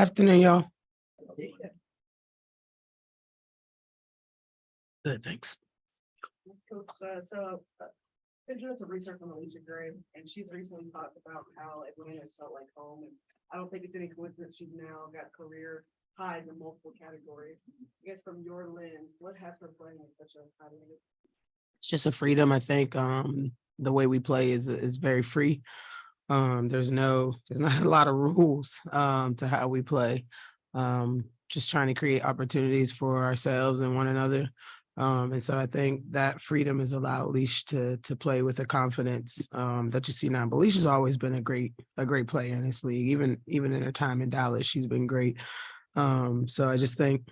Afternoon, y'all. Good, thanks. Coach, been doing some research on Alicia Gray, and she's recently talked about how Atlanta has felt like home, and I don't think it's any coincidence she's now got career highs in multiple categories. I guess from your lens, what has her playing in such a high level? It's just a freedom. I think the way we play is very free. There's not a lot of rules to how we play. Just trying to create opportunities for ourselves and one another. And so I think that freedom has allowed Leash to play with a confidence that you see now. But Leash has always been a great player in this league. Even in her time in Dallas, she's been great. So I just think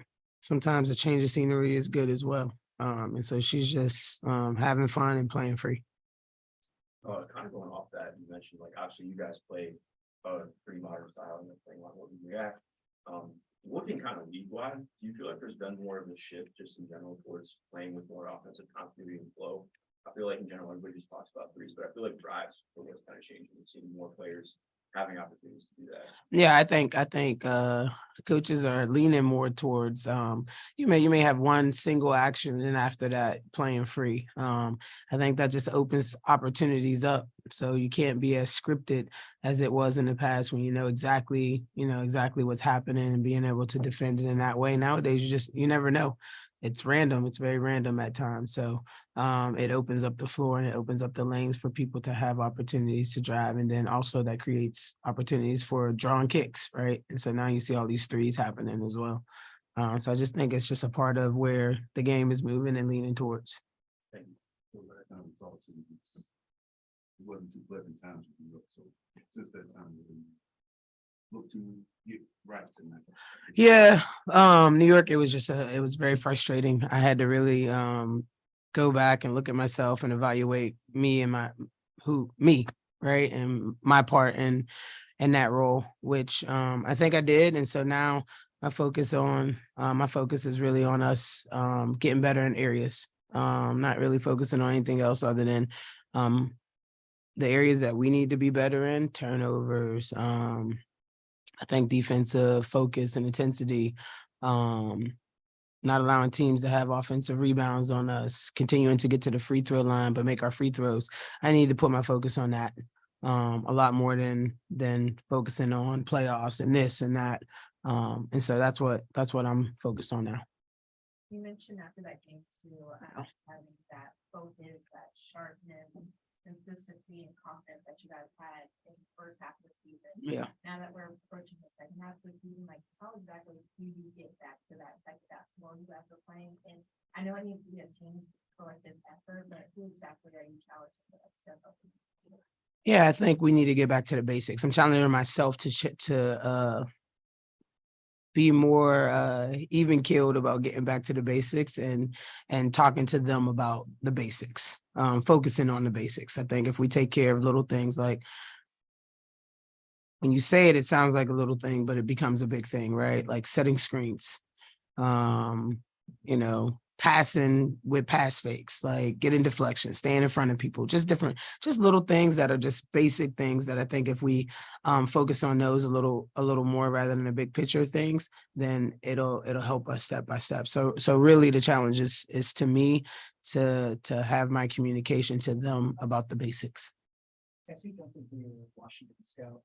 sometimes a change of scenery is good as well. And so she's just having fun and playing free. Kind of going off that, you mentioned like obviously you guys play a pretty modern style and playing on what we react. Looking kind of league wide, do you feel like there's been more of a shift just in general towards playing with more offensive continuity and flow? I feel like in general everybody just talks about threes, but I feel like drives are what's kind of changing. We're seeing more players having opportunities to do that. Yeah, I think coaches are leaning more towards you may have one single action and after that playing free. I think that just opens opportunities up. So you can't be as scripted as it was in the past when you know exactly what's happening and being able to defend it in that way. Nowadays you never know. It's random. It's very random at times. So it opens up the floor and it opens up the lanes for people to have opportunities to drive. And then also that creates opportunities for drawing kicks, right? And so now you see all these threes happening as well. So I just think it's just a part of where the game is moving and leaning towards. It wasn't too pleasant times with New York, so since that time, we look to get rights in that. Yeah, New York, it was very frustrating. I had to really go back and look at myself and evaluate me and me, right? And my part in that role, which I think I did. And so now my focus is really on us getting better in areas. Not really focusing on anything else other than the areas that we need to be better in, turnovers, I think defensive focus and intensity, not allowing teams to have offensive rebounds on us, continuing to get to the free throw line, but make our free throws. I need to put my focus on that a lot more than focusing on playoffs and this and that. And so that's what I'm focused on now. You mentioned after that game too, having that focus, that sharpness, consistency, and confidence that you guys had in the first half of the season. Yeah. Now that we're approaching the second half of the season, like how exactly do you get back to that type of basketball you guys are playing? And I know it needs to be a team collective effort, but who exactly are you challenging to step up? Yeah, I think we need to get back to the basics. I'm challenging myself to be more even keeled about getting back to the basics and talking to them about the basics, focusing on the basics. I think if we take care of little things, like when you say it, it sounds like a little thing, but it becomes a big thing, right? Like setting screens, passing with pass fakes, like getting deflection, staying in front of people, just little things that are just basic things that I think if we focus on those a little more rather than the big picture things, then it'll help us step by step. So really the challenge is to me to have my communication to them about the basics. As we jump into Washington Scout,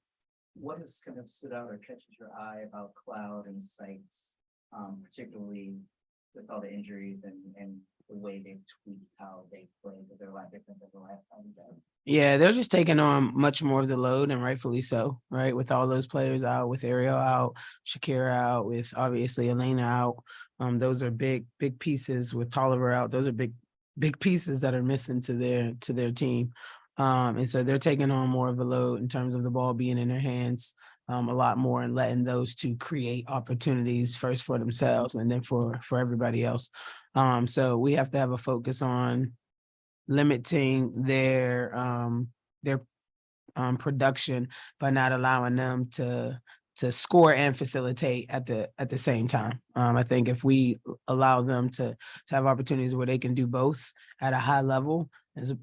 what has kind of stood out or catches your eye about Cloud and Sites, particularly with all the injuries and the way they tweak how they play, because they're a lot different than the last time we got. Yeah, they're just taking on much more of the load, and rightfully so, right? With all those players out, with Ariel out, Shakira out, with obviously Elena out. Those are big pieces. With Tolliver out, those are big pieces that are missing to their team. And so they're taking on more of a load in terms of the ball being in their hands a lot more, and letting those two create opportunities first for themselves and then for everybody else. So we have to have a focus on limiting their production by not allowing them to score and facilitate at the same time. I think if we allow them to have opportunities where they can do both at a high level,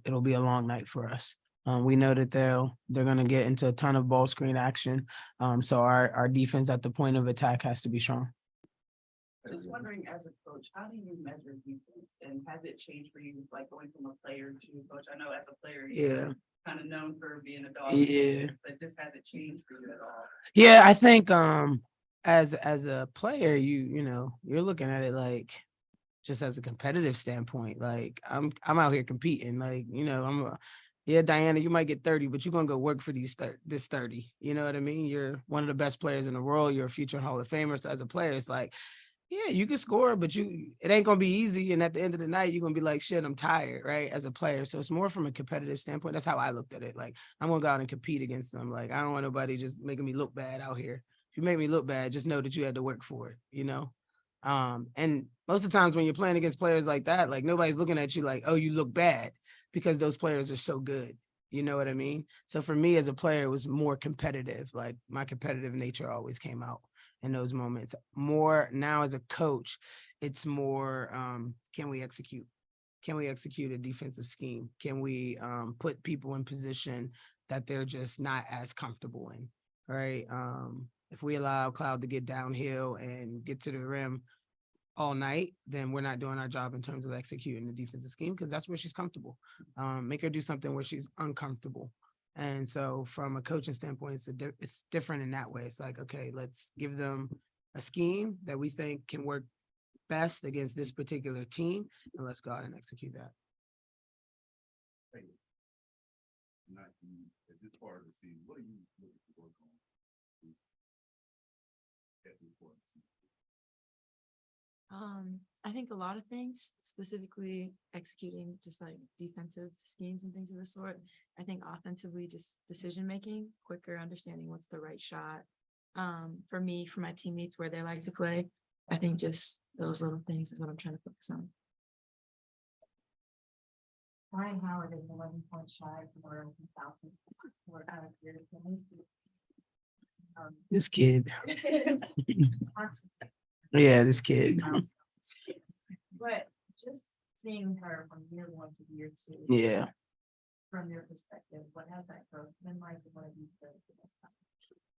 it'll be a long night for us. We know that they're gonna get into a ton of ball screen action. So our defense at the point of attack has to be strong. Just wondering, as a coach, how do you measure defense, and has it changed for you, like going from a player to coach? I know as a player, Yeah. you're kind of known for being a dog. Yeah. But this hasn't changed for you at all. Yeah, I think as a player, you know, you're looking at it like just as a competitive standpoint. Like I'm out here competing. Like, you know, yeah, Diana, you might get 30, but you're gonna go work for this 30. You know what I mean? You're one of the best players in the world, you're a future Hall of Famer. So as a player, it's like, yeah, you can score, but it ain't gonna be easy. And at the end of the night, you're gonna be like, shit, I'm tired, right? As a player. So it's more from a competitive standpoint. That's how I looked at it. Like, I'm gonna go out and compete against them. Like, I don't want nobody just making me look bad out here. If you make me look bad, just know that you had to work for it, you know? And most of the times when you're playing against players like that, like nobody's looking at you like, oh, you look bad, because those players are so good. You know what I mean? So for me as a player, it was more competitive. Like my competitive nature always came out in those moments. More now as a coach, it's more, can we execute? Can we execute a defensive scheme? Can we put people in position that they're just not as comfortable in, right? If we allow Cloud to get downhill and get to the rim all night, then we're not doing our job in terms of executing the defensive scheme, because that's where she's comfortable. Make her do something where she's uncomfortable. And so from a coaching standpoint, it's different in that way. It's like, okay, let's give them a scheme that we think can work best against this particular team, and let's go out and execute that. Not at this part of the season, what are you looking to work on? At this part of the season? I think a lot of things, specifically executing just like defensive schemes and things of the sort. I think offensively, just decision making, quicker understanding what's the right shot. For me, for my teammates, where they like to play. I think just those little things is what I'm trying to focus on. Ryan Howard is 11 points shy for 1,000. We're kind of weird. This kid. Yeah, this kid. But just seeing her from year 1 to year 2. Yeah. From your perspective, what has that growth been like? What have you done for this time?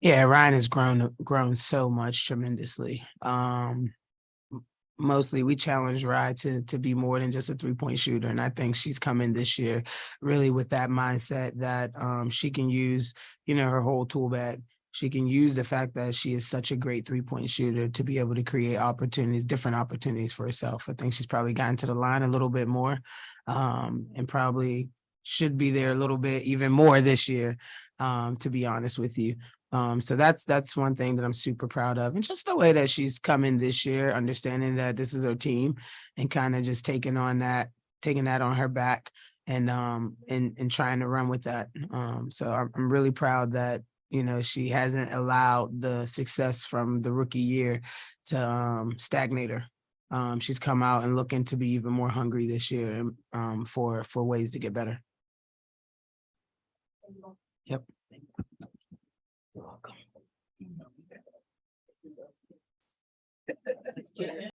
Yeah, Ryan has grown so much tremendously. Mostly we challenge Ryan to be more than just a 3-point shooter. And I think she's coming this year really with that mindset that she can use, you know, her whole tool bag. She can use the fact that she is such a great 3-point shooter to be able to create opportunities, different opportunities for herself. I think she's probably gotten to the line a little bit more, and probably should be there a little bit even more this year, to be honest with you. So that's one thing that I'm super proud of. And just the way that she's come in this year, understanding that this is her team and kind of just taking that on her back and trying to run with that. So I'm really proud that, you know, she hasn't allowed the success from the rookie year to stagnate her. She's come out and looking to be even more hungry this year, for ways to get better. Yep. You're welcome.